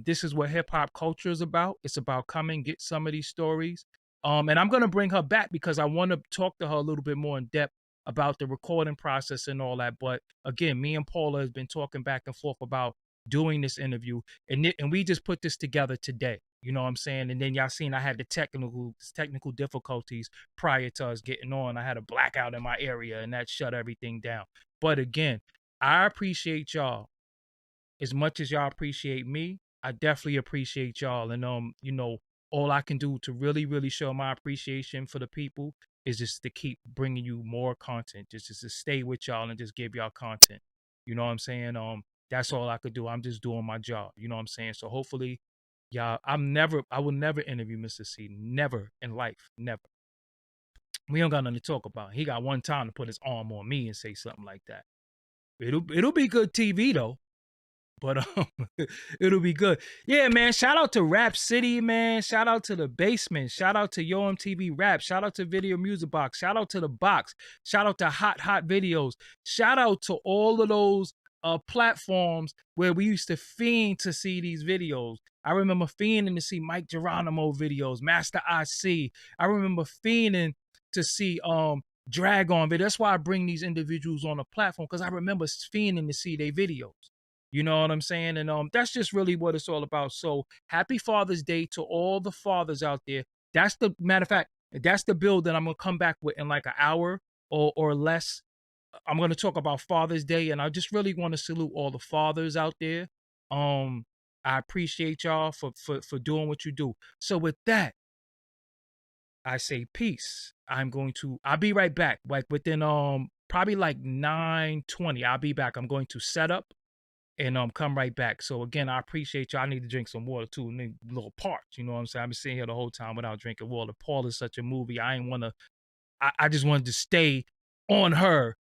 This is what hip hop culture is about. It's about coming, get some of these stories. And I'm gonna bring her back because I want to talk to her a little bit more in depth about the recording process and all that. But again, me and Paula has been talking back and forth about doing this interview, and we just put this together today. You know what I'm saying? And then y'all seen I had the technical difficulties prior to us getting on. I had a blackout in my area, and that shut everything down. But again, I appreciate y'all. As much as y'all appreciate me, I definitely appreciate y'all. And all I can do to really, really show my appreciation for the people is just to keep bringing you more content, just to stay with y'all and just give y'all content. You know what I'm saying? That's all I could do. I'm just doing my job. You know what I'm saying? So hopefully, y'all, I will never interview Mr. C. Never in life. Never. We don't got nothing to talk about. He got one time to put his arm on me and say something like that. It'll be good TV though. But it'll be good. Yeah, man. Shout out to Rap City, man. Shout out to the Basement. Shout out to Yo MTV Rap. Shout out to Video Music Box. Shout out to the Box. Shout out to Hot Videos. Shout out to all of those platforms where we used to fiend to see these videos. I remember fiending to see Mike Geronimo videos, Master IC. I remember fiending to see drag on video. That's why I bring these individuals on the platform, because I remember fiending to see their videos. You know what I'm saying? And that's just really what it's all about. So happy Father's Day to all the fathers out there. That's the matter of fact, that's the bill that I'm gonna come back with in like an hour or less. I'm gonna talk about Father's Day, and I just really want to salute all the fathers out there. I appreciate y'all for doing what you do. So with that, I say peace. I'll be right back. Like within probably like 9:20. I'll be back. I'm going to set up and come right back. So again, I appreciate y'all. I need to drink some water too. And then a little parched, you know what I'm saying? I've been sitting here the whole time without drinking water. Paula is such a movie. I just wanted to stay on her.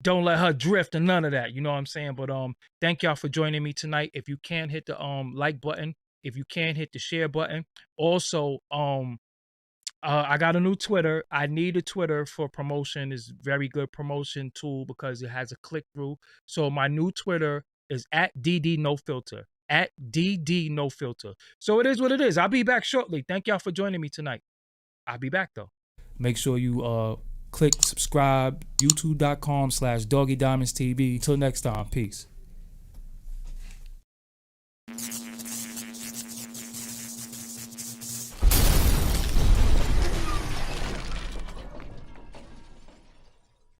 Don't let her drift and none of that. You know what I'm saying? But thank y'all for joining me tonight. If you can hit the like button, if you can hit the share button. Also, I got a new Twitter. I need a Twitter for promotion. It's very good promotion tool because it has a click through. So my new Twitter is at DD No Filter. At DD No Filter. So it is what it is. I'll be back shortly. Thank y'all for joining me tonight. I'll be back though. Make sure you click subscribe, youtube.com/Doggie Diamonds TV. Till next time, peace.